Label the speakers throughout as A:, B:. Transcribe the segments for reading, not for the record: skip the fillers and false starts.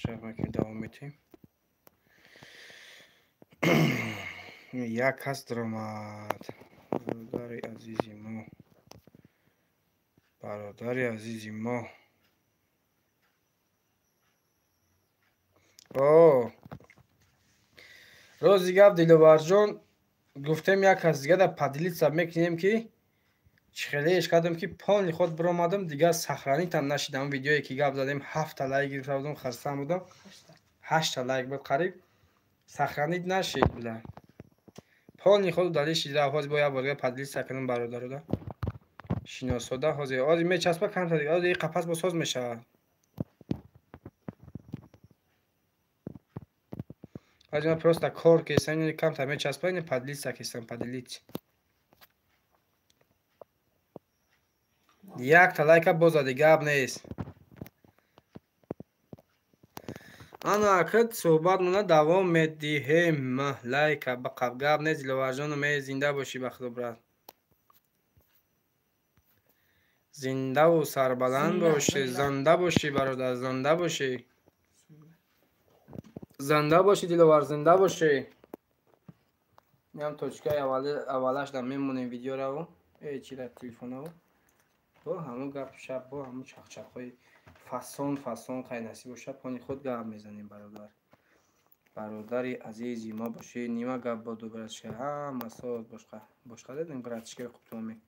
A: پخش میکنیم دوام میتیم. یک کس در آمد. برادر عزیزی ما، برادر عزیزی ما. روزی گفت دلوار جان، گفتم یک کس دیگه در پدیلیت سب میکنیم که چخیلیش کردم که پانی خود برآمدم دیگه سخرانی تم نشیدم. ویدیویی که گپ زدیم 7 تا لایک گرفته بودم، خسته بودم. 8 تا لایک بود قریب، سخرانی نشید بله. پانی خود دلیش دیگه آواز با یا برگه پدیلیت سکنم برادر رو شناساده حاضر آزی میچسبه کم تا دیگه آزی قفس با ساز میشه. آزی من پروستا کار که سنی کم تا میچسبه این پدیلیت سکستم پدیلیت. یک تا لایک باز دیگه گپ نیست. انا اكد صحبتمون دوام میدیم. لایک با گپ نیست. دلوار جان می زنده باشی بخدا برات. زنده و سربلند باشی، زنده باشی برادر، زنده باشی. زنده باشی دلوار، زنده باشی. میام توچکای اولش دم میمونیم ویدیو رو. چی در تلفن رو با همون گپ شب با همون چخچخای فسون خیلی نصیب باشه پانی خود گپ میزنیم برادر. برادری عزیزی ما باشی نیمه گپ با دو براتشکر هم ساز باشقه دیدیم براتشکر خوب تومی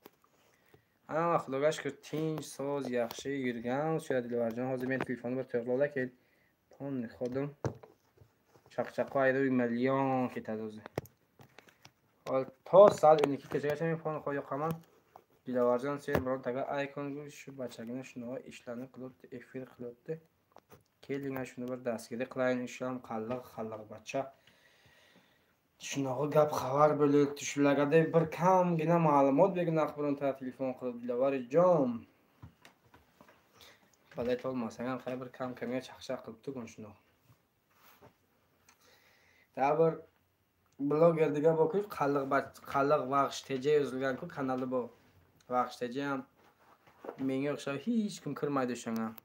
A: هم اخلاقش که تینج ساز یخشی گرگم شاید دلوار جان حاضر من تلفن بر تغلاله که پانی خودم چخچخای روی میلیون که تدازه تا سال اینی که کجایش همین پانی خود یا قمان دلوار جان سیر بران تگه ایکون گوش بچگینش نوع اشلانه قلوت افیر قلوته کلینگ شونه بر دستگیری قلاین اشلام خلق بچه شناغه گپ خبر بلید تشلگده بر کم گینه معلومات بگن اخبرون تا تلفن قلوب دلوار جان بله طول مثلا خیلی بر کم کمیه چخشق قلوب تو کن شناغه تا بر بلاگر دیگه با کنید خلق وقش تجه ازلگن کن کانال با وقش تجه هم میگه اخشا هیچ کم کرمایده شنگه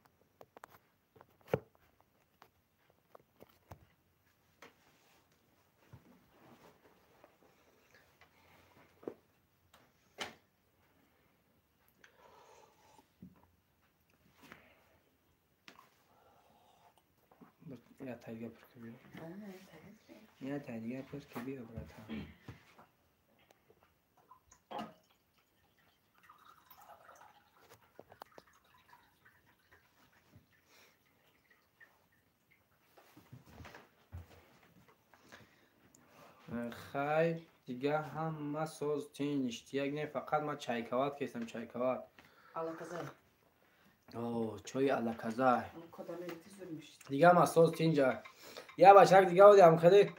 A: یا تایگه پر که بیاد یا تایگه پر که بیاد برات هم خیر دیگه هم ما سوز تین اشتیاق نه فقط ما چایکوات کشتم چایکوات
B: الکازای
A: اوه چای الکازای دیگه ما سوز تینجا یا بچک دیگه بودیم خیلی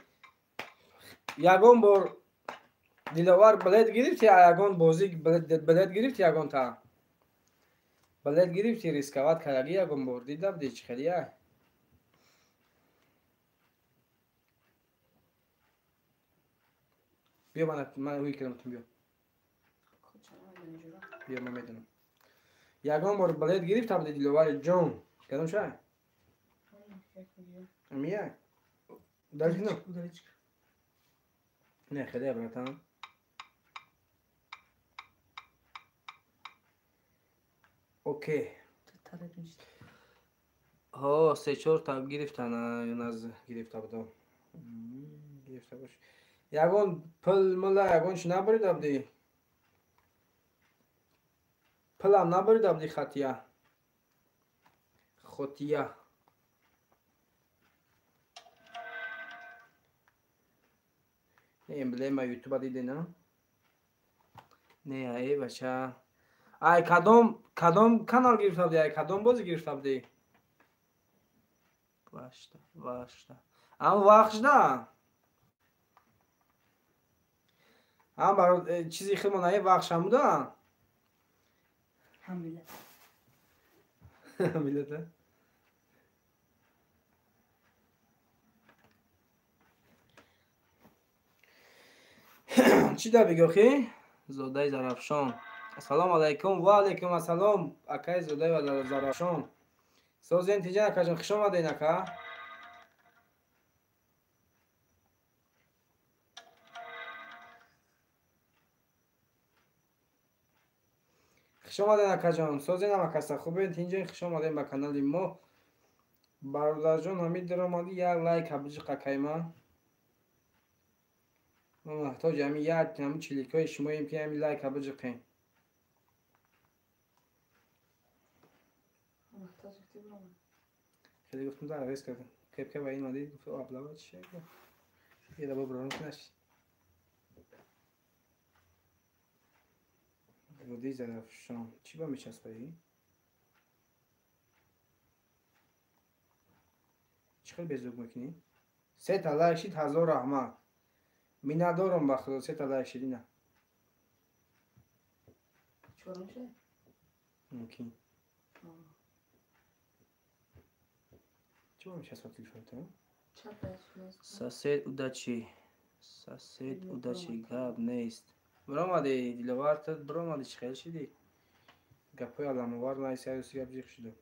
A: یگون بار دلوار بلد گرفتی یگون بازی بلد گرفتی یگون تا بلد گرفتی ریسکوات کردی یگون بار دیدم دیچ خیلیه بیا من روی کردم بیا من میدونم یگان بار بلد گرفتم دلوار جان کدوم شه میه دلش نه خیلی براتم اوکی ها 3-4 تا گرفتن از گرفته بودم گرفته باش یگان پل ملا یگانش نبریدم دی پلم نبریدم دی خطیه نه امبلم یوتیوب دیده نه نه ای بچه ای کدام کانال گرفته بودی ای کدام بازی گرفته بودی واشتا اما وقتش نه هم برای چیزی خیلی منایه وقتش هم بوده حمیلته چی دا بگو خی؟ زاده زرافشان السلام علیکم و علیکم السلام اکای زاده و زرافشان سوز انتیجه نکجان خوش آمده نکه خوش آمدین اکاجان. سازی نمکسته خوبه اینجا خوش آمدین به کانال ما. برادر جان حمید در اومدی یک لایک ابجی قکایما. ما محتاج همین یک همین چلیکای شما ایم که همین لایک ابجی قیم.
B: محتاج کتی برام.
A: خیلی گفتم داره ریس کردم. که با این اومدی گفت آبلا چیه؟ یه دبا برام کنش. رودی زرفشان چی با میچسبه؟ چقدر بزرگ میکنی؟ 3 تا لایک شید 1000 رحمت. مینا دارم با خدا 3 تا لایک شدی نه.
B: چورم شه؟
A: ممکن. چی با میچسبه تلفن تو؟ ساسید اوداچی. ساسید اوداچی گاب نیست. برامادی دیلوارت برامادی چی خیلی شدی؟ گپای علاموار نایسی هایوسی گپ جیخ شده.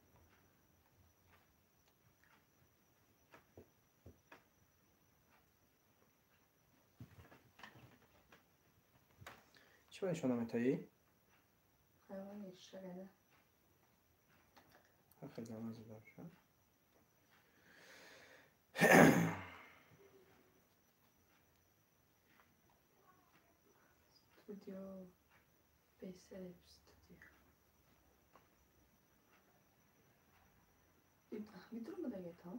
A: چی با نشانه میتایی؟
B: حیوان شگنه.
A: خیلی گمازه دارم.
B: Studio Base Studio. میتونم بدگه تا؟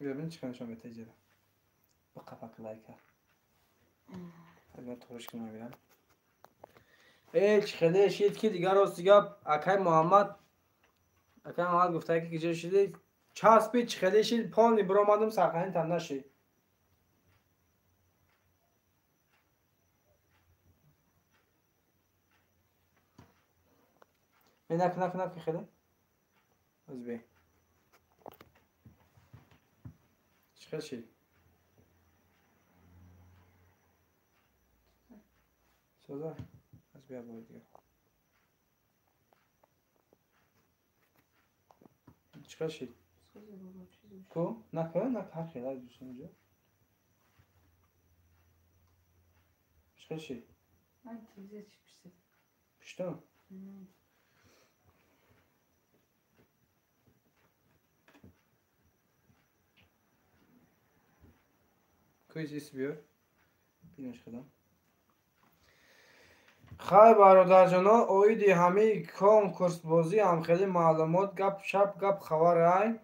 A: ببین چی کنشان میتایی جدا. با قفق لایکه. خیلی تورش کنم بیرم. چی خیلی شید که دیگر راست دیگه اکای محمد گفته که کجا شدی چسبید چی خیلی شید پانی برامادم سرخانی تن نشید. نک که خیلی از بی چی خیلی شید سوزا از بی باید دیگه چی خیلی شید کو؟ نک هر خیلی از دوست اونجا چی خیلی شید
B: من تیزه چی پشتم
A: پشتم کویز ایسی بیار بینش خدام خیلی برادر جانا اویدی همی کنکورس بازی هم خیلی معلومات گپ شب گپ خبر رای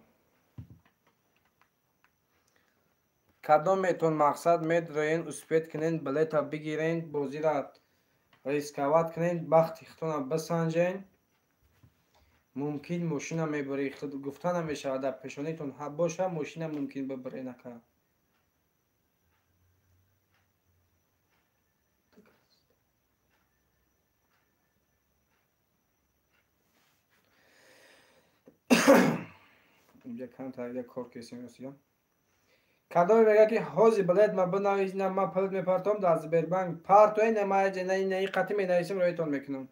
A: کدامتون مقصد میدارین اسپید کنین بلیتا بگیرین بازی را ریسکوات کنین بخت اختون بسنجین ممکن ماشین میبری گفتن میشه در پیشانیتون باشه ماشین ممکن ببری نکنه اینجا کم تایید کار کسی میسیم کدام میگه که حوزی بلد ما بنویسم ما پلت میپرتم در زبربنک پارتوی نمایش نه قطعی مینویسم رویتون میکنم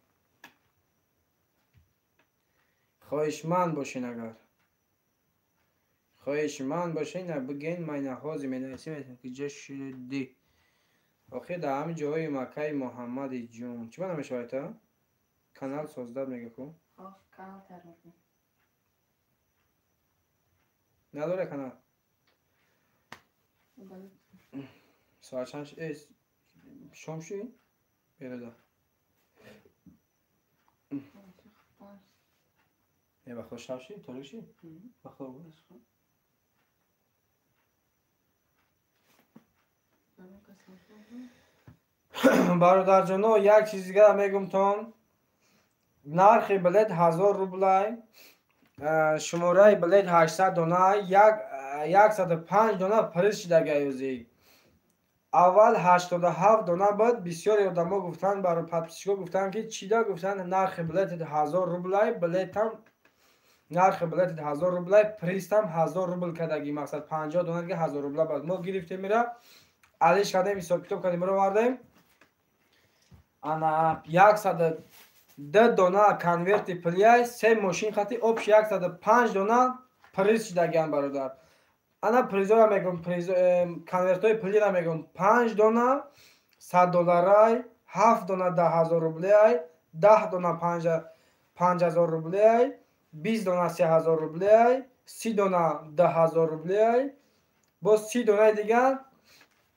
A: خواهشمند باشین اگر خواهشمند باشین بگین من حوزی مینویسم که جا شدی آخه در همین جای مکه محمد جون چی بنا میشه تا کانال سازدار میگه کو
B: کانال ترمیم
A: نداره کانال ساعت چند شام شی؟ بیرده یه وقت شب شی؟ طوری شی؟ وقت بود برادر جانو یک چیز دیگه میگم تون نرخ بلیت 1000 روبل شماره بلیت 800 دونه 105 دونه پریز شده گیوزی اول 87 دونه بود بسیاری آدما گفتن برای پادپسچی‌ها گفتن که چیدا گفتن نرخ بلیت 1000 روبل بلیت هم نرخ بلیت 1000 روبل پریز هم 1000 روبل کدگی مقصد 50 دونه دیگه 1000 روبل بود ما گرفتیم میره علیش کردیم حساب کتاب کردیم رو آوردیم انا 110 دونه کنورت پلیای سه ماشین خطی آبش 105 دونه پریز شدگیان برادر انا پریزا را میگم پریز کنورت های پلی را میگم 5 دونه $100 7 дона 10,000 рублей, 10 дона 5,000 рублей, 20 дона 3,000 рублей, 30 дона 10,000 рублей, бо 30 дона дигар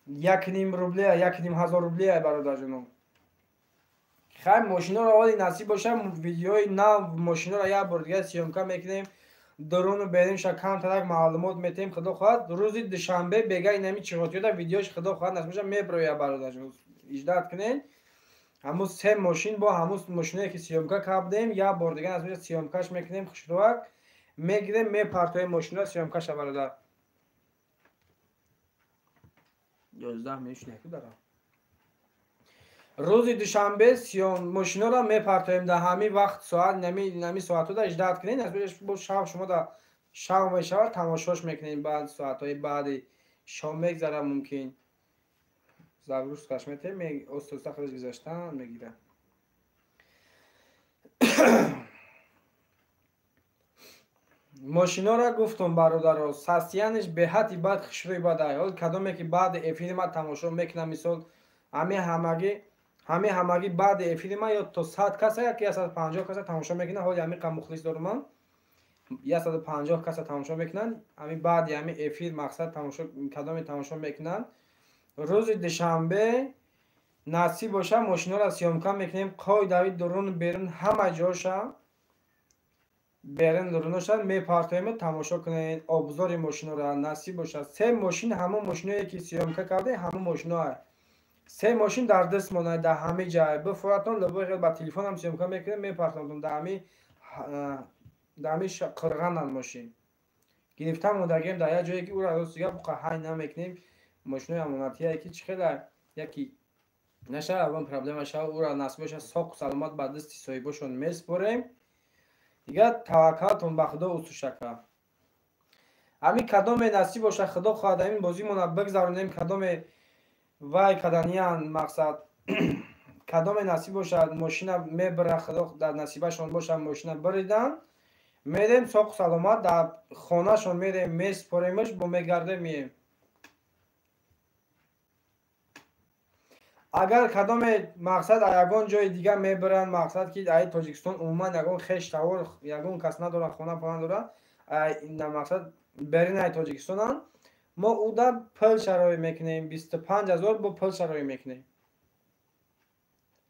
A: 1,5 рублей, 1,5 рублей бародарҷонон. خیر ماشینا رو آوردی نصیب باشه ویدیوی نو ماشینا رو یک بار دیگه سیامکا میکنیم درون رو بریم کم ترک معلومات میتیم خدا خواهد روز دوشنبه بگه اینمی چیغاتی دا ویدیوش خدا خواهد نصیب باشه میبروی برادر جون اجداد کنین همون سه ماشین با همون ماشینایی که سیامکا کردیم یک بار دیگه نصیب باشه سیامکاش میکنیم خوشروک میگیریم میپرتویم ماشینا سیامکاش برادر 11 میشه نکو دارم روز دوشنبه ماشینا را میپرتویم در همین وقت ساعت نمی ساعت دا اجداد کنین از با شب شما دا شام و شب تماشاش میکنین بعد ساعت های بعد شام میگذره ممکن زبروس کشمته می استوستا خودش گذاشتن میگیره ماشینا را گفتم برادر ساسیانش به حدی بعد خشروی بده حال کدومی که بعد افیلم تماشا میکنم مثال همه بعد افیلم یا تو 100 کس یا 150 کس تماشا میکنن حال همین کم مخلص دارم من 150 کس تماشا میکنن همین بعد همین افیل مقصد تماشا کدومی تماشا میکنن روز دوشنبه نصیب باشه ماشینا را سیامکا میکنیم قای دوید درون بیرون همه جاشا برن درونشان میپرتویم تماشا کنین ابزار ماشینا را نصیب باشه سه ماشین همون ماشینایی که سیامکا کرده همون ماشینا سه ماشین در دست مونه در همه جای بفراتون لبای با تلفن هم سیامکا میکنیم میپرتویم در همه قرغن ماشین گرفتم مدرگیم در یه جایی که او را راست دیگه بقیه نمیکنیم ماشینای امانتی که چخیل یکی نشه اون پرابلم شه او را نصیب باشه ساق و سلامت بعد دست صاحبشون میسپریم دیگه توکلتون به خدا و شکر همین کدام نصیب باشه خدا خواهد همین بازی مون بگذارونیم کدام وای کدانیان مقصد کدام نصیب باشه ماشینا میبره خدا در نصیبشون باشه ماشینا بریدن میریم ساق و سلامت در خانه شون میریم میسپریمش با میگردیم اگر کدام مقصد یگان جای دیگه میبرن مقصد که ای تاجیکستان عموما یگان خش تاور یگان کس نداره خونه پناه داره این مقصد برین ای تاجیکستان ما او دا پل شرای میکنیم 25,000 با پل شرای میکنیم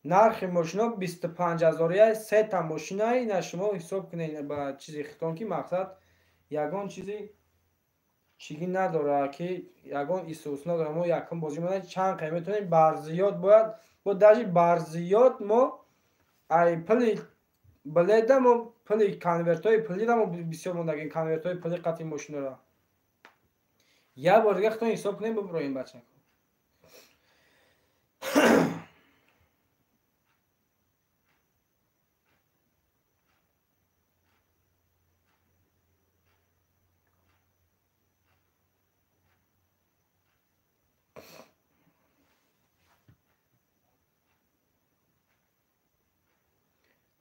A: نرخ ماشینا 25,000 سه تا ماشین اینا شما حساب کنین با چیزی خطان که مقصد یگان چیزی چیزی نداره که یگان ایسوس نداره ما یکم بازی مونه چند قیمت برزیات باید با درجه برزیات ما ای پلی بلیده ما پلی کنورت های پلی را ما بسیار موندگیم کنورت های پلی قطعی ماشین را یه بار دیگه خطان حساب کنیم ببراییم بچه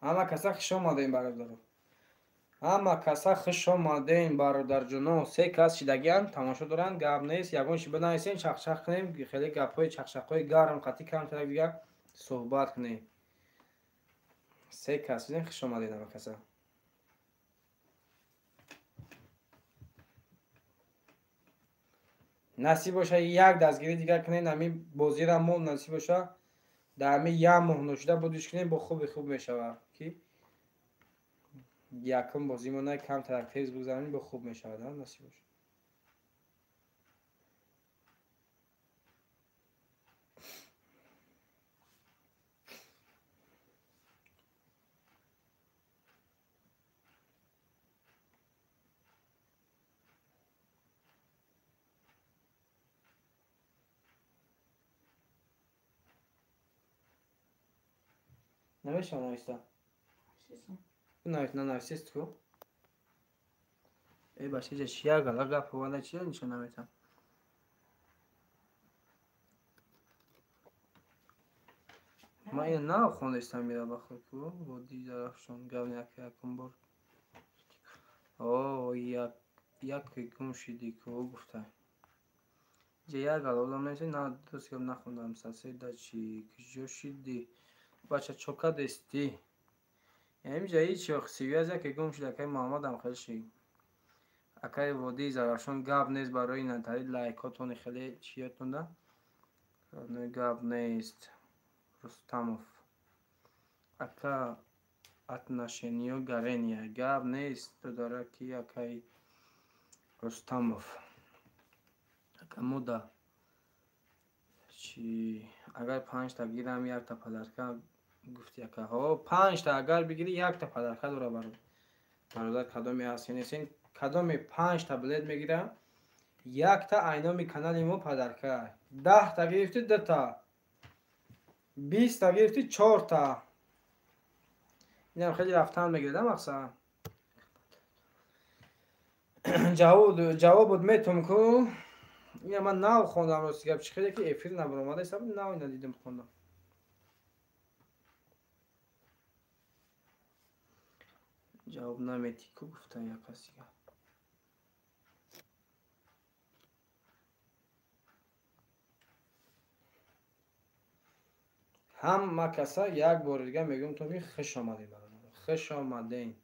A: همه کسا خوش آمدین برادر همه کسا خوش آمدین برادر جونو سه کس شدگیان تماشا دارن گپ نیست یگانش بنویسین چخ کنیم خیلی گپای چخچخای گرم قطعی کم طرف دیگه صحبت کنیم سه کس دیدین خوش آمدین همه کسا نصیب باشه یک دستگیری دیگر کنین همین بازی را مول نصیب باشه در همین یه ماه نوشده بودش کنین با خوب میشوه که یکم بازی مونه کم ترکتیز بگذارین با خوب میشوه نصیب باشه نوشتم نوشتم نوشتست کو ای باشه چه چیه گلا گپ والا چیه نشون نمیتم ما این نه خوندستم میره بخور کو با دیدارشون گاونی یکم بار او یک گم شدی کو گفته یک الان نیست نه دوست کم نخوندم ساسی دچی کجوشیدی بچه چوکا دستی یعنی جایی چی سیویازه که گم شده که محمد هم خیلی اکای وادی زرافشان گاب نیست برای نتایی لایکاتون خیلی چیاتون ده گاب نیست رستموف اکا اتناشنیو گرینیه گاب نیست داره کی اکای رستموف اکا مودا چی اگر 5 تا گیرم یک تا پدرکا گفتی اکا ها 5 تا اگر بگیری یک تا پدرکا داره برادر کدامی هستی نیستین کدامی 5 تا بلد میگیرم یک تا اینامی کانال ما پدرکا 10 تا گرفتی 2 تا 20 تا گرفتی 4 تا اینم خیلی رفتن میگیره مقصد جواب بود میتونم کو اینم من ناو خوندم راست گپ چی خیلی که افیر نبر اومده حساب ناو ندیدم خوندم جواب نمیتی کو گفته یا کسی هم کسا یک بار دیگه میگم تو خوش آمدین برادر خوش آمدین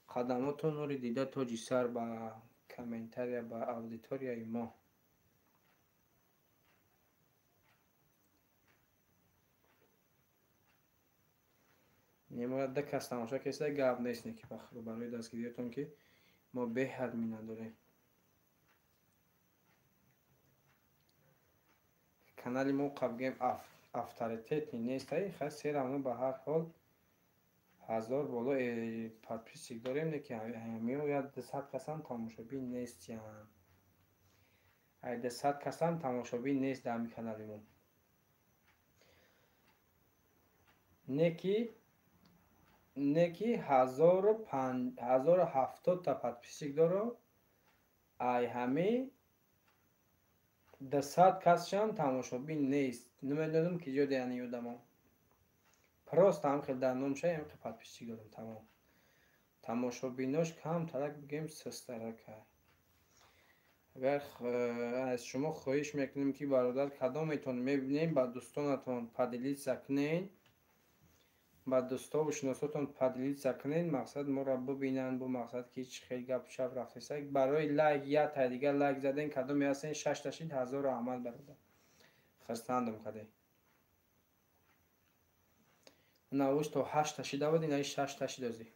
A: خدماتون رو دیده توجی سر با کامنتر یا با اودیتوریای ما نمورد کس تماشا کسی گاب نیست که بخیر برای دستگیریتون که ما به حد می نداریم کانال ما قبل افتریتیت نیست خاص سیرمون به هر حال 1000 بالا پادپیسیک داریم نه که همه یا 200 کسان تماشابین نیست یا 200 کسان تماشابین نیست در این کانال ما نکی 1070 تا پادپیسیک داره ای همه 200 کسشان تماشابین نیست نمیدونم که جوده یعنی یودم پراست هم خیلی در نام شاید هم که پادپیسیک دارم تمام تماشابیناش کم ترک بگیم سسترک اگر از شما خواهش میکنیم که برادر کدامتون میبینیم با دوستانتون پدیلیت سکنین با دوستا و شناساتون پدیلیت سکنین مقصد ما را ببینن با مقصد که هیچ خیلی گپ شب رفته سک برای لایک یا تا دیگر لایک زدن کدامی هستین 6 تاشید 1000 عمل برادر خستاندم کده نوش تو 8 تاشید بود این 6 تاشید ازی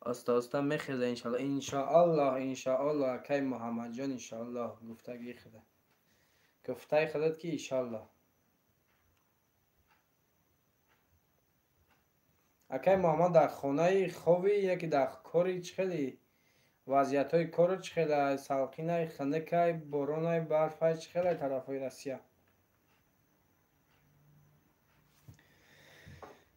A: آستا میخزه انشاءالله کی محمد جان انشاءالله گفتگی خدا گفته خودت که انشاءالله اکی محمد در خانه خوبی یکی در کاری چخیلی وضعیت های کار چخیلی سالقینه خنکه بارانه برفه چخیلی طرف های رسیه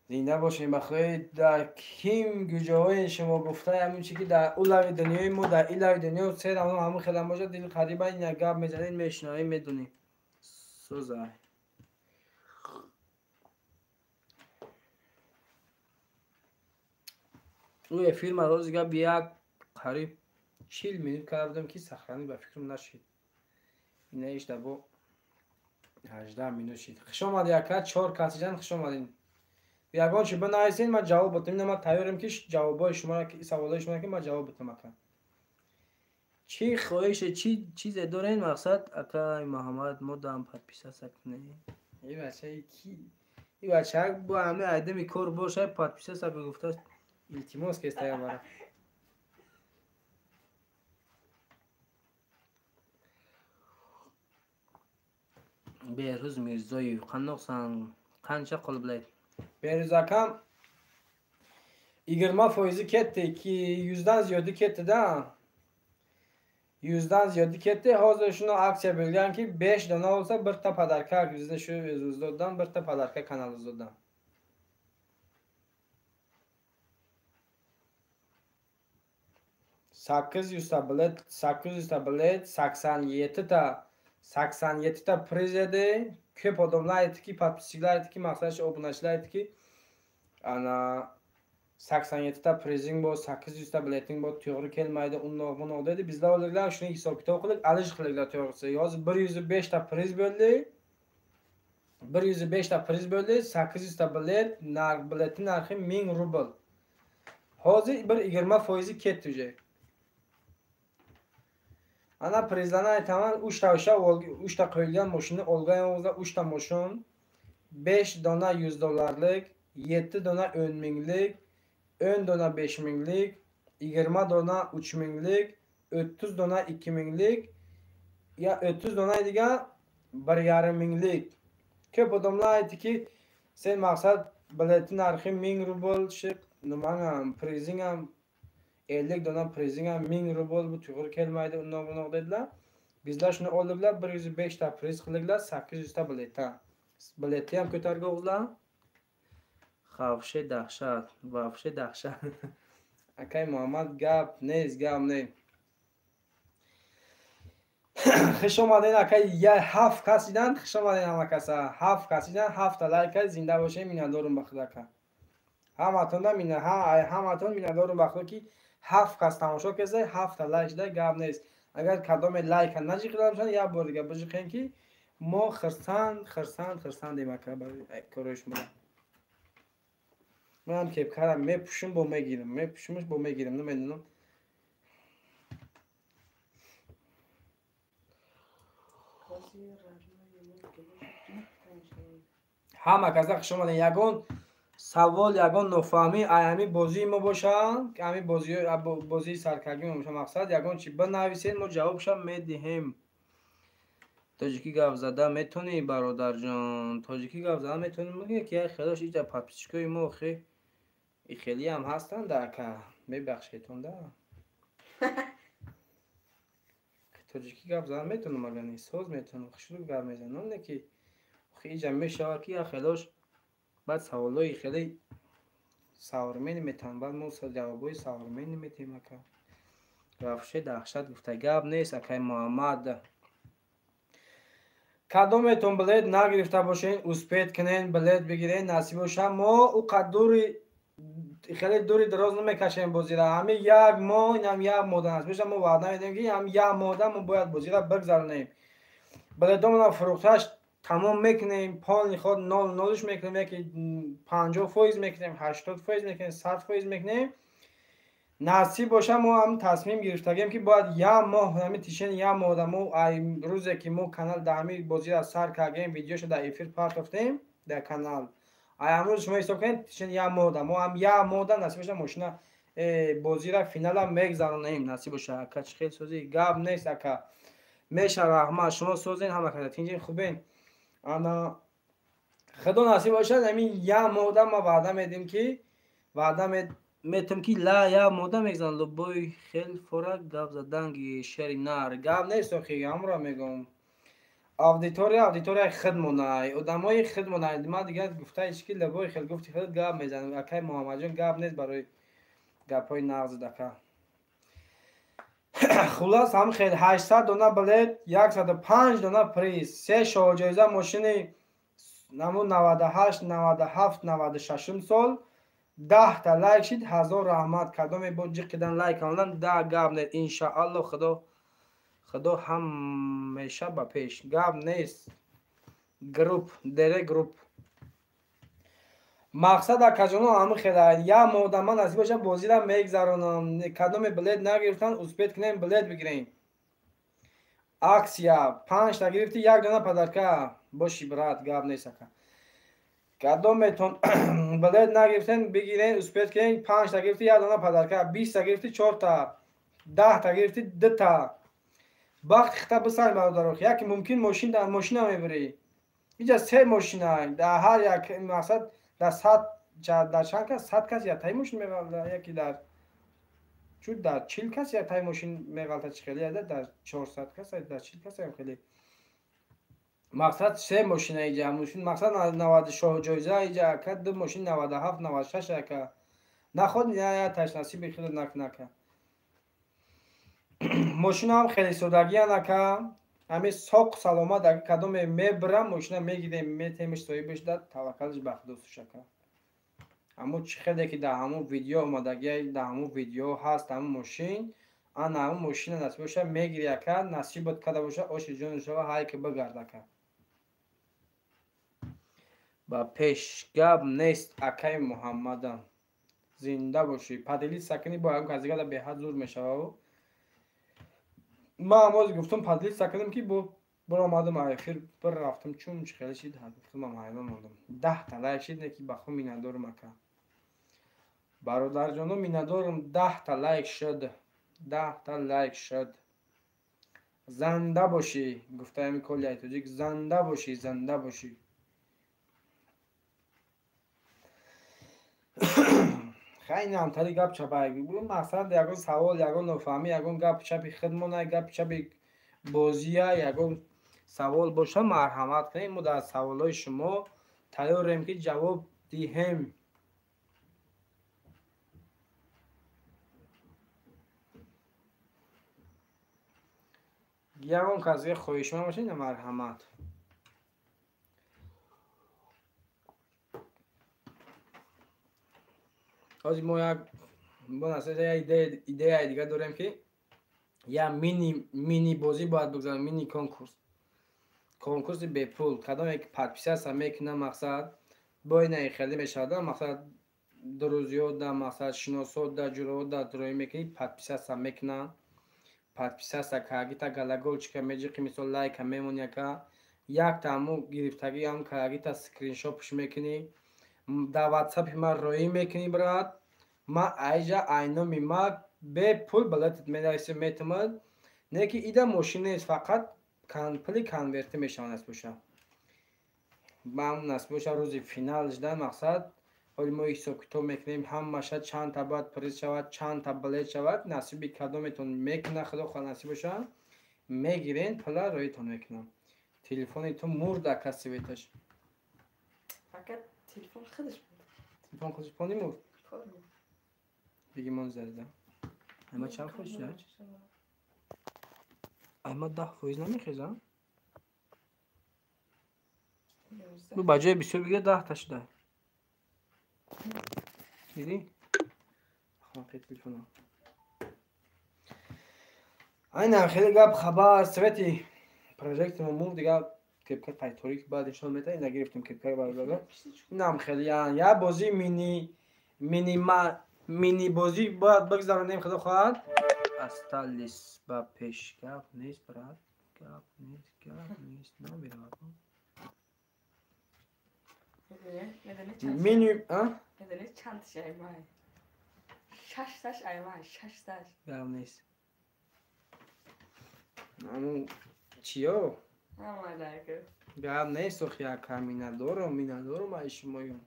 A: زنده باشین بخیر در کیم گوجه شما گفته همون چی که در اولوی دنیای ما در ایلوی دنیا سیر همون خیلی باشه دل قریبا این گپ میزنین میشنویم میدونیم سوزه روی فیلم روز دیگه بیا قریب 40 مینوت کردم که سخرانی به فکرم نشید اینه ایش در با 18 مینوت شید خوش آمد یکت 4 کسی جان خوش آمدین یگان چی بنویسین من جواب بدم من تیارم که جوابای شما را که سوالای شما را که من جواب بدم اکن چی خواهش چی چیز دارین مقصد اکای محمد مدام پادپیس سکنه ای بچه کی ای بچه با همه آدمی کار باشه پادپیس سکنه گفته التماس که استایا برا بهروز میرزایی قناقسان قنچه قلبلید بهروز اکم ایگرما فویزی کتی که 100 زیادی کتی ده 100 زیادی کتی حاضرشون اکسیا بگیرن که 5 دانه olsa bir ta padarka yüzde şu yüzdodan bir ta padarka kanalızdodan sakkiz yuz bilet 87 ta prezidi ko'p odamlar aytdiki podpischilar aytdiki maqsadchi obunachilar aytdiki ana 87 ta prizing bor, 800 ta bileting bor, to'g'ri kelmaydi, undoq bunoq dedi. Bizlar oldiklar, shuni hisob kitob qildik, alish qilinglar to'g'risi. Hozir 105 ta priz bo'ldi. 105 ta priz bo'ldi, 800 ta bilet, biletning narxi 1000 rubl. Hozir bir 20% ketdi uje. Ana prizlarni aytaman, 3 ta qo'yilgan mashinani olgan o'zda 3 ta mashin, 5 dona 100 dollarlik, 7 dona 10 minglik, 10 dona 5 minglik, 20 dona 3 minglik, 30 dona 2 minglik, ya 30 dona degan 1,5 minglik. Ko'p odamlar aytdiki, sen maqsad biletning narxi 1000 rubl, nimam prizing ham 50 dona prizing ham 1000 rubl, bu to'g'ri kelmaydi, undoq bunoq dedilar. Bizlar shuni oldilar, 105 ta priz qildilar, 800 ta biletdan. Biletni ham ko'targan o'zlar. Xavfshi dahshat, vahshi dahshat. Akay Muhammad gap ne. Xush omadin akay, 7 kasidan xush omadin hamma kasa. 7 kasidan 7 ta like zinda boshing, minnatdorim baxtli aka. Hammatondan hammaton minnatdorim baxtli ki 7 kas tamosho kesa, 7 ta like da gap nes. Agar kadom like najiqlamsan, ya borga bijiqen ki ما خرسند مکه برای کارش میرم. من هم که کارم میپوشم با میگیرم نمیدونم. همه کسا شما یگان سوال یگان نفهمی ایمی بازی ما باشن که همین بازی سرکرگی ما باشه. مقصد یگان چی بنویسین ما جوابشم میدیم. تاجیکی گپ زده میتونی برادر جان، تاجیکی گپ زده میتونی. میگه که خیلیش اینجا پاپیچکوی ما خیلی هم هستن درکه میبخشیتون ده. تاجیکی گپ زده میتونم مگه نیست سوز میتونم خشلو گپ میزنم نه که اینجا میشه که خیلیش بعد سوالای خیلی سوارمینی میتونم بعد ما جوابای سوارمینی میتونیم که گفشه دهشت گفته گپ نیست. اکای محمد کدومتون بلیت نگرفته باشین اسپید کنین بلیت بگیرین نصیب باشه. ما او قدوری خیلی دوری دراز نمیکشیم بازی را. همین یک ماه این هم یک ماه است. میشه ما وعده میدیم که هم یک ماه ما باید بازی را بگذرونیم. بلیتامون فروختش تمام میکنیم، پان خود نالش میکنیم، یکی 50% میکنیم، 80% میکنیم، 100% میکنیم. نصیب باشه ما هم تصمیم گرفتگیم که باید یک ماه همین تیشن یک ماه ما روزی که ما کانال دامی بازی را سر کردیم ویدیوش در افیر پخش کردیم در کانال. امروز شما حساب کنید تیشن یک ماه ما هم یک ماه نصیب باشه ماشینا بازی را فینال هم میگذرونیم. نصیب باشه اکا خیلی سوزی گاب نیست اکا میشه رحمت شما سوزین همه کار تینجین خوبین. انا خدا نصیب باشه همین یک ماه ما وعده میدیم که میتونم که لا یا مودا میگذن لبوی خیلی فرق گپ زدنگی شری نار گپ نیست خیلی امرا میگم آدیتوریا خدمونای آدمای خدمونای ما دیگه گفته ایش که لبوی خیلی گفتی خیلی گپ میزنم. اکای محمد جان گپ نیست برای گپای نغز دکا. خلاص هم خیلی 800 دونه بلیت 105 دونه پریز 3 شو جایزه ماشین نمو 98 97 96 سال 10 تا لایک شید. هزار رحمت کدام بود جی کدن لایک آنلان ده گاب نیست. انشاءالله خدا همیشه با پیش گاب نیست. گروپ دره گروپ مقصد اکجانو همه خیلی یا مودمان از باشه بازی را میگذرونم. کدام بلیت نگرفتن اسپید کنیم بلیت بگیرین. اکسیا 5 تا گرفتی 1 دونه پدرکه باشی برات گاب نیست که کدومتون بلیت نگرفتن بگیرین اسپید کنین. 5 تا گرفتی 1 دونه پدرکه 20 تا گرفتی 4 تا 10 تا گرفتی 2 تا وقت خطاب بسن برادر. یکی ممکن ماشین در ماشین هم میبری اینجا 3 ماشین در هر یک مقصد در 100 در چند کس 100 کس یا تای ماشین میغلطه. یکی در چون در 40 کس یا تای ماشین میغلطه چه خیلی در 400 کس در 40 کس هم خیلی مقصد 3 ماشین اینجا ماشین مقصد 90 شاه جایزه اینجا که 2 ماشین 97 96 که نخود یا تشناسی بخیر نکنه. ماشین هم خیلی سودگی نکه همه ساق سلامت در کدام میبرم ماشین میگیریم میتیمش صاحبش داد توکلش به خدا شکر. اما چقدر که در همون ویدیو اومدگی در همون ویدیو هست همون ماشین آن همون ماشین نصیب باشه میگیری یکا نصیب بود کده باشه آش جون شما هایی که بگرده که با پیش گب نیست اکای محمدم زنده باشی پدلی سکنی با هم کازیگه به حد زور میشه و ما امروز گفتم پدلی سکنیم که برو آمدم آخر بر رفتم چون خیلی شید گفتم من حیوان ماندم 10 تا لایک شید نکی بخو میندور مکه برادر جانو میندورم 10 تا لایک شد 10 تا لایک شد زنده باشی گفتم کلی ایتوجیک زنده باشی زنده باشی خیلی همتری گپ چپایی بود مثلا یگون سوال یگون نفهمی یگون گپ چپی خدمونه گپ چپی بازیه یگون سوال باشه مرحمت کنید ما در سوالای شما تیاریم که جواب دهیم یگون کسی خواهش ما باشین مرحمت آجی ما یک ایده دیگه داریم که یا مینی بازی باید بگذارم مینی کنکورس به پول کدام یک پادپیس هست میکنم مقصد با این خیلی میشد مقصد دروزیو دا مقصد شناسو دا جورو دا دروی میکنی پادپیس هست میکنم پادپیس هست که اگه تا گلگل چکه میجی که مثل لایک میمونی که یک تامو گرفتگی هم که اگه تا سکرین شاپش میکنی در واتساپ ما روی میکنی برات ما ایجا اینو ما به پول بلاتت میدایسه میتمد نه که ایده ماشین نیست فقط پلی کانورت میشون است باشه با هم نصب باشه روز فینالش در مقصد حالی ما حساب کتاب میکنیم هم ماشد چند تا باید پریز شود چند تا بلیت شود نصیبی کدومتون میکنه خدا خدا نصیب باشه میگیرین پلا رویتون میکنم تلفنتون مرده کسی بیتش
B: فقط تلفن خودش بود
A: تلفن خودش پانی مرد دیگه من زده اما چند خوش داد اما 10% نمیخیزم بو بجای بسیار بگه 10 تاش ده دیدی؟ خواهم تلفنم این خیلی گپ خبر سویتی پروژکت ممون دیگه کپکت قیطوری که بعد نشان میده این نگرفتیم کپکت برای این هم خیلی یا بازی مینی بازی باید بگذارنیم خدا خواهد استالیس با پیش گپ نیست برات گپ نیست نمیره
B: میدونی چند تاش ایمای 6 تاش ایمای 6 تاش
A: گپ نیست همون چیو
B: اما درکه
A: گپ نیست خیلی میندارم ای شمایم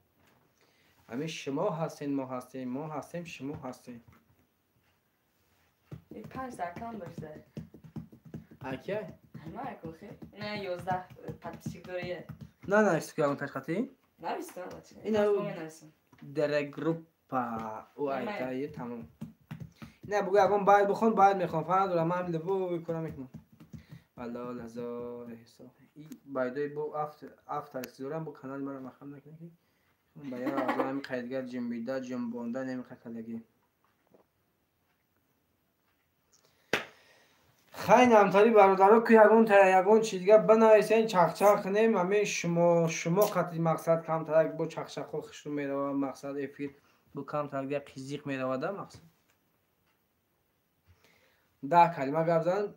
A: همه شما هستین ما هستیم شما هستین
B: این 5 اکانت داشته
A: اکیه؟
B: ما اکو خیلی نه 11 پادپیسی داریه
A: نه است که اون تشخصی
B: نویستم
A: اینو در گروپ او ایتایی تمام نه بگو اگه باید بخون باید میخوام فقط دارم من لبو کنم میکنم والا لزار حساب این بایدای بو افتر دارم با کانال مرا مخم نکنی باید آدم قیدگر جنبیده جنبونده نمیخواد کلگی خیلی همتاری برادرها که یگون چی دیگه بنویسین چخچخ کنیم همه شما قطعی مقصد کم ترک با چخچخ خوشتون میره و مقصد افید با کم ترک دیگه قیزیق میره و ده مقصد 10 کلمه گفت زدن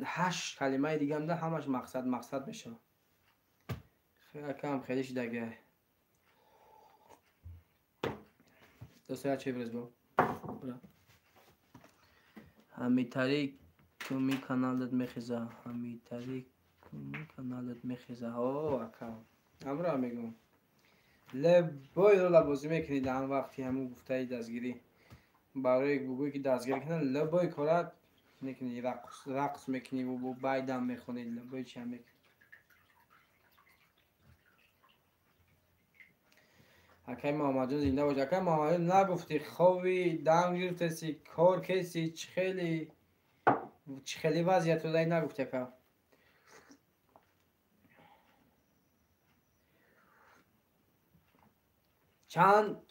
A: 8 کلمه دیگه هم ده همش مقصد میشه خیلی کم خیلیش دیگه دوستای چه برز با همی تاریک کمی کانالت میخیزه همی تاریک کمی کانالت میخیزه اوه اکا امرا میگم لبای رو لبازی میکنی در هم وقتی همون گفته دستگیری برای بگوی که دستگیری کنن لبای کارت میکنی رقص میکنی و بایدم میخونی لبای چی هم میکنی اکای محمد جان زنده باشه اکای محمد جان نگفتی خوابی دم گرفتی کار کسی چه خیلی وضعیت رو دایی نگفتی اکا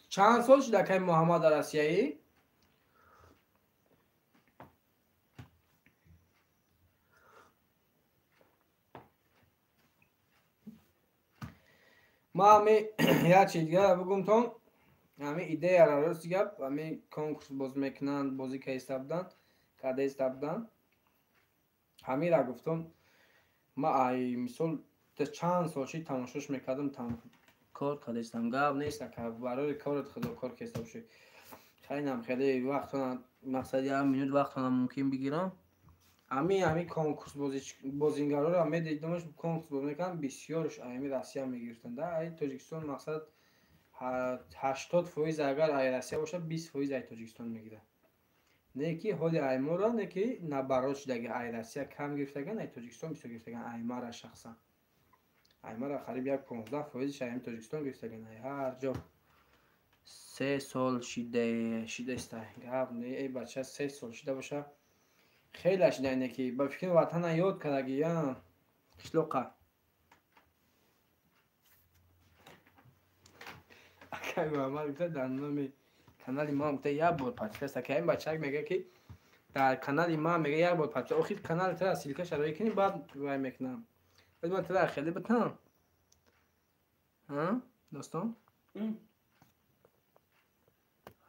A: چند سال شده که محمد در آسیایی؟ ما همه یک چیز دیگه بگم تون همه ایده را راست گپ همه کنکورس باز میکنن بازی که استبدن کده استبدن همه را گفتم ما ای مثال چند سال چی تماشاش میکردم کار کده استم گپ نیست که برای کارت خدا کار که استم شد خیلی هم خیلی وقت مقصد هم مینوت وقت ممکن بگیرم همه کنکورس بازیگرا رو همه دیدمش کنکورس باز میکنن بسیارش همه روسیه میگرفتن در ای تاجیکستان مقصد 80% اگر ای روسیه باشه 20% ای تاجیکستان میگیره نه کی حال ایما را نه کی نه برای شدگی ای روسیه کم گرفتگن ای تاجیکستان بیشتر گرفتگن ایما را شخصا ایما را قریب یک 15% ای تاجیکستان گرفتگن هر جا 3 سال شده است گپ نه ای بچه 3 سال شده باشه خیلی شده اینه که با فکر وطن یاد کردگی یا شلوقه اکای محمد گفته در نام کانال ما گفته یک بار پادکست که این بچه میگه که در کانال ما میگه یک بار پادکست آخر کانال ترا سیلکه شروع کنی بعد وای میکنم بعد من ترا خیلی بتم ها دوستان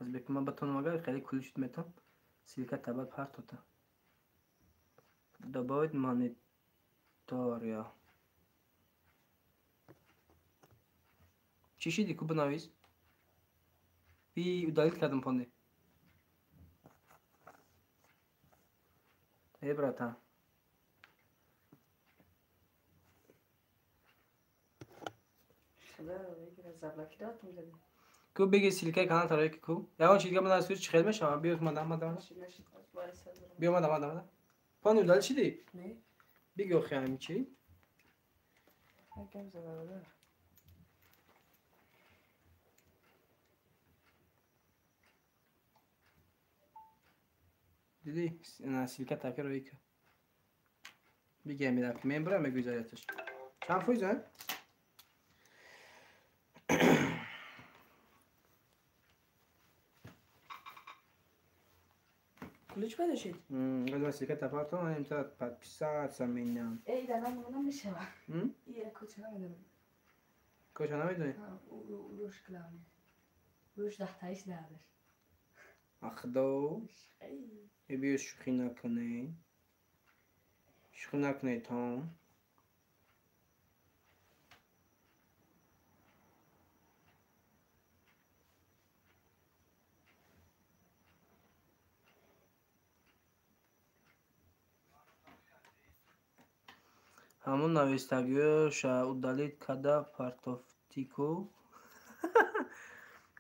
A: از بک ما بتون مگر خیلی کلشت میتم سیلکه تبد پرت ہوتا добавить монитор چی شدی کو بنویس بی удалить کردم پانده ای براتم کو بگی سیلکه کانال ترایی که کو یا اون چیزی که من از سویش خیلی میشم بیا اومدم بیا اومدم پانده удалить شدی
B: نه
A: بگی آخی همین چی
B: یکم زباله
A: دیدی نه سیلکه تاکر روی که بگی همین رفت من برم میگوزایتش چند فویزه
B: کلش بدشید
A: قد سیلکه تفاوتون هم تا подписаться меня
B: ای دارم اونم میشه یه کوچه نمیدونم
A: کجا نمیدونی
B: روش کلامی روش 10 تایش دادش
A: اخدو بیو شوخی نکنی تام همون نویستگیش удалить کدا پارتوفتیکو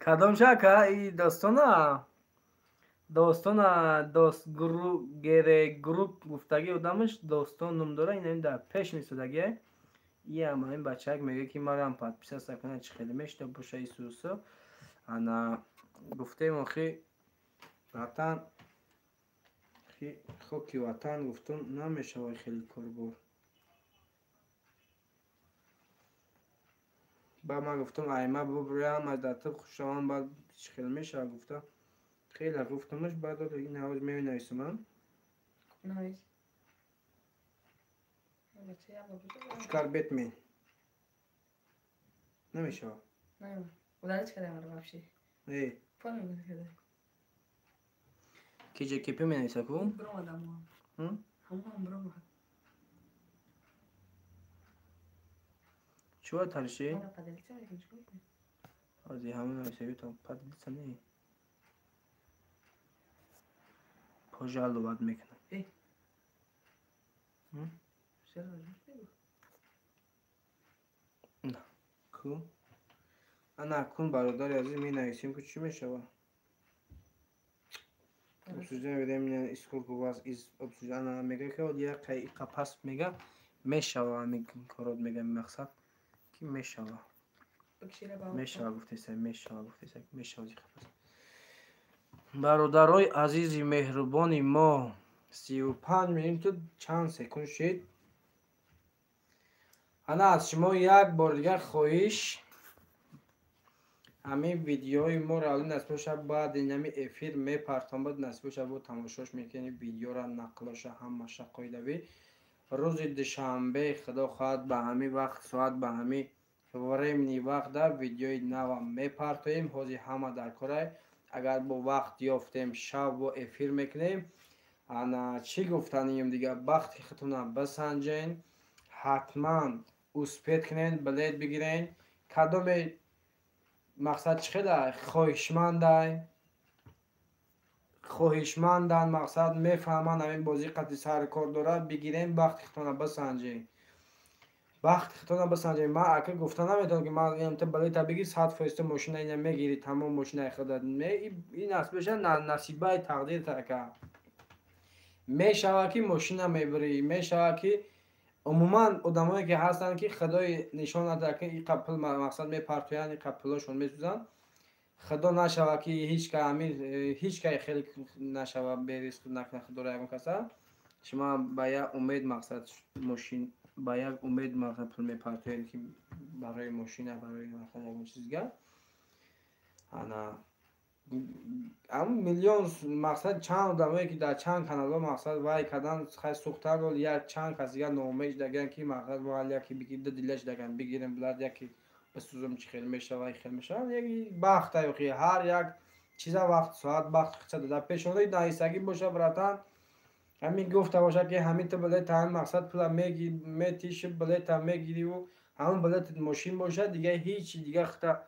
A: کدام شکا ای داستان گروپ گفتگی آدمش داستان نم داره این در پیش نیستدگی یه اما این بچه میگه که ما هم подписаться کنه چه خیلی میشته باشه ایسوسو انا گفته ما خی وطن خاکی وطن گفتم نمیشه وای خیلی کاربار با ما گفتم ایما ببرم از داتر خوشم بعد چه خیلی میشه گفتم خیلی گفتمش بعد این هاوز می‌نویسم من
B: نویس
A: چیکار بتمن نمیشه
B: نه удалить کردم رو вообще
A: ای
B: پانو می‌کرد
A: کی جه کپی می‌نویسه کو
B: برو آدمو هم برو
A: چوار ترشی
B: انا подалиться не хочу
A: از همون نویسه تو подалиться نه پاجالو بعد میکنم
B: ای چرا
A: نه کو انا کن برادر عزیز می‌نویسیم که چی میشه obsujenie wydaje اسکول was is obsujena میگه که یه قپس میگه میشوه میگه کارات میگه مقصد کی میشوه میشوه گفته سه میشوه قپس برادرای عزیز مهربان ما 35 میلیون تو چند سکند شد انا از شما یک بار دیگه خواهش همین ویدیوهای ما را نصب باشه بعد نمی افیر میپرتم بعد نصب باشه با تماشاش میکنی ویدیو را نقلش همش قایده بی روز دوشنبه خدا خواهد به همین وقت ساعت به همین времени وقت در ویدیوی نو میپرتیم حاضی همه در کاره اگر با وقت یافتیم شب و افیر میکنیم انا چی گفتنیم دیگه وقتی خودتون بسنجین حتما اسپید کنین بلد بگیرین کدام مقصد چقدر خواهشمندن مقصد میفهمن همین بازی قطعی سر کار داره بگیرین وقتی خودتون بسنجین وقتی خودتون بسنجین من اکر گفتن نمیتونم که من این بلد بگیر 100% ماشین اینا میگیری تمام ماشین خودت این اصلش نصیبه تقدیر تاکه میشود که ماشین میبری میشود که عموما آدمایی که هستن که خدای نشان نده که این قپل مقصد میپرتوین این قپلاشون میسوزن خدا نشود که هیچ که خیلی نشود بریز نکنه خدا را یکم کسا شما با یک امید مقصد ماشین با یک امید مقصد پل میپرتوین که برای ماشین برای مقصد یکم چیزگه انا ام میلیون مقصد چند آدمایی که در چند کانال مقصد وای کردن خیلی سوختن و یک چند کسی دیگه نومیج دگن که مقصد وای یکی بگیرد دلش دگن بگیریم بلاد یکی بسوزم چی خیلی میشه وای خیلی میشه یکی بخت ایوخی هر یک چیزا وقت ساعت بخت خصد در پیشونی نایستگی باشه براتن همین گفته باشه که همین تو بلد هم مقصد پول میتیش بلد هم میگیری و همون بلد ماشین باشه دیگه هیچ دیگه خطا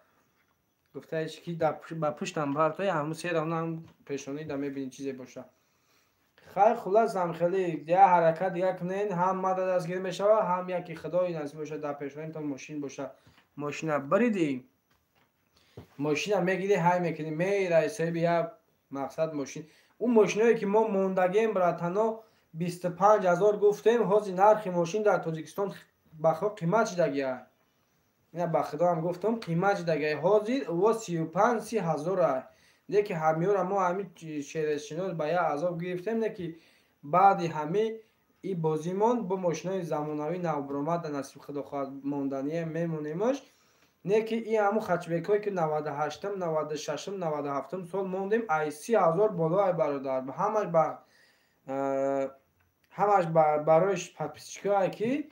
A: گفته ایش که با پشتم برتای همون سیر هم پیشونی دا میبینی چیزی باشه خیلی خلاص هم خیلی دیگه حرکت دیگه کنین هم مدد از گیر میشه هم یکی خدای نصیب باشه در پیشونی تا ماشین باشه ماشین بریدی ماشین میگیری های میکنی میره سه بیا مقصد ماشین اون ماشینایی که ما موندگیم براتنا 25,000 گفتیم حاضی نرخ ماشین در تاجیکستان بخوا قیمت شدگیه اینا با خدا هم گفتم قیمت دگه حاضر و 35,000 لیکن همیورا ما همین شهرشناس با یه عذاب گرفتیم نه که بعد همه این بازیمون با ماشینای زمانوی نو برآمد نصیب خدا خواهد موندنی میمونیمش نه که این همون خچبکایی که 98م 96م 97م سال موندیم ای 30,000 بالا برادر همش برایش پاپیچکایی که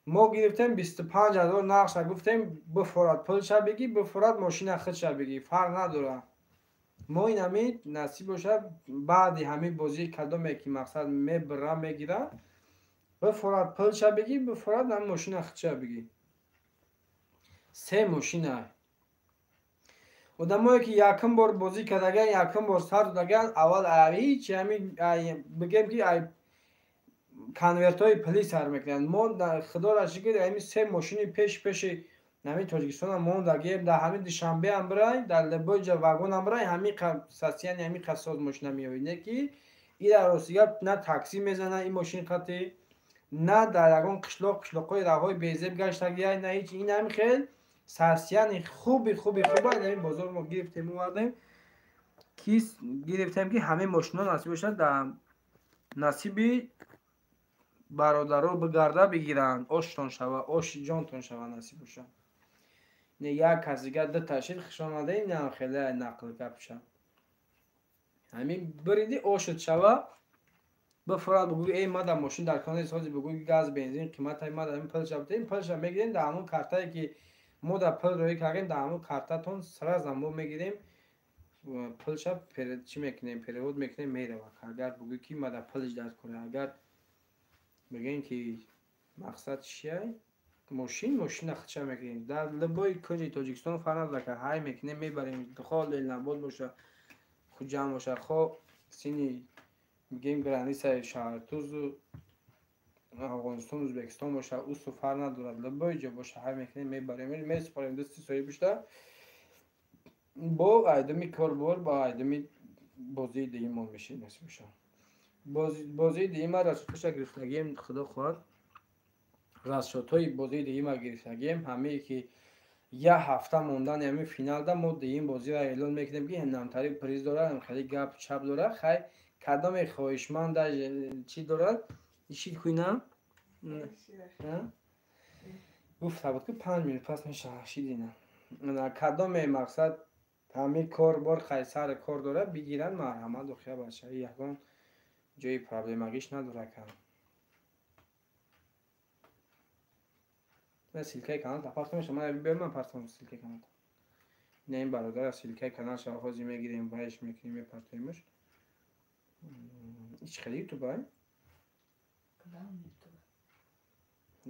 A: ما گرفتیم 25,000 نقش گفتیم بفراد پول شب بگی بفراد ماشین خود شب بگی فرق نداره ما این همین نصیب باشه بعد همین بازی کدومی که مقصد میبره میگیره بفراد پول شب بگی بفراد همین ماشین خود شب بگی سه ماشینه آدمایی که یکم بار بازی کردگن یکم بار سر دادگن اول هیچ همین بگیم که کنورت های پلی سر میکنن ما خدا را شکر همین سه ماشین پیش نمی تاجیکستان هم موندگیم در همین دوشنبه هم برای در لبوج واگن هم برای همین ساسیان همین قصاد ماشین میوینه که این در روسیه نه تاکسی میزنه این ماشین خطی نه در یگان قشلاقای راههای بیزب گشتگیه نه هیچ این هم خیلی ساسیان خوبه همین بازار ما گرفتیم موردیم کیس گرفتیم که همه ماشینا نصیب شد در نصیبی برادرها بگرده بگیرن آشتان شوه آش جانتان شوه نصیب باشن نه یک کس دیگه ده تشیر خشان آمده این هم خیلی نقل کپشن همین بریدی آشت شوه بفراد بگوی ای ما در ماشین در کانه سازی بگوی گاز بنزین قیمت های ما در این پل شبته این پلش میگیریم در همون کارتایی که ما در پل روی کردیم در همون کارتاتون سر زنبو میگیریم پل شب چی میکنیم پریود میکنیم میره وقت اگر بگوی که ما در پلش درد کنه اگر بگین که مقصد چیه ماشین خدشه میکنیم در لبای کنجی تاجیکستان فرنده که های میکنیم میبریم دخال لیل نبود باشه خود جمع باشه خواه سینی میگیم گرانی سای شهرتوز و افغانستان و ازبکستان باشه او سفر ندارد لبای جا باشه های میکنیم میبریم میسپاریم دستی سایی بیشتر با آیدمی کاربار با آیدمی بازی دیگه ما میشه نصیب باشه بازی دیگه ما رسوتش گرفتگیم خدا خواهد رسوتای بازی دیگه ما گرفتگیم همه که یه هفته موندن همین فینال ده ما دیگه بازی رو اعلان میکنیم که همنامتری پریز داره هم خیلی گپ چپ داره خیلی کدام خواهشمند چی داره ایشی کوینم گفت بود که 5 میلیون پس میشه شیدینم کدام مقصد همین کار بار خیسر کار داره بگیرن مرحمت و خیلی بچه یکان جای پرابلمگیش نداره کن من سیلکه کانال تپارت میشم من بیار من پرتم سیلکه کانال نه این برادر سیلکه کانال شاخوزی میگیریم وایش میکنیم میپرتیمش هیچ خیلی تو باید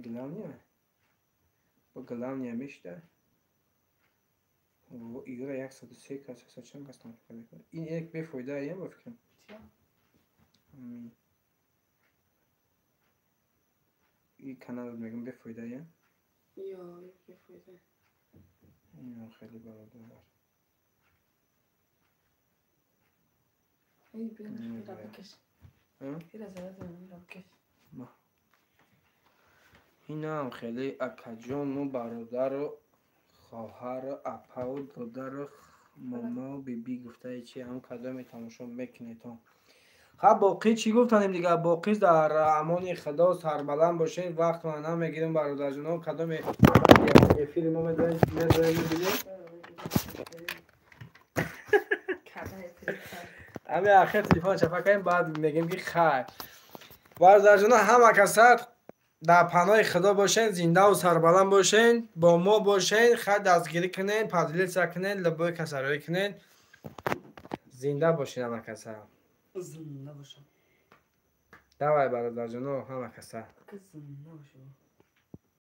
A: گلام نیه با گلام نیه میشته و ایگره 103 کسی چند قسطان فکر کنم این یک بفایده ایه با فکرم این کانال میگم بفایده ایه
B: یا یک بفایده
A: این خیلی برادر
B: ای بیانش را بکش خیلی زیاده را بکش
A: این هم خیلی اکجان و برادر و خواهر و اپا و دادر و ماما و بیبی گفته چی هم کدام تماشا میکنه تو خب باقی چی گفتنیم دیگه باقی در امان خدا و سربلند باشین وقت من هم میگیریم برادر جناب کدام فیلم ما میدونیم میبینیم همه آخر تلفن شفا کنیم بعد میگیم که خیر برادر جناب همه کسات در پناه خدا باشین زنده و سربلند باشین با ما باشین خیر دستگیری کنین پادلیل سکنین لبوی کسروی کنین زنده باشین همه کسا
B: زنده باشم
A: دوای برادر جناب همه کسا
B: زنده باشم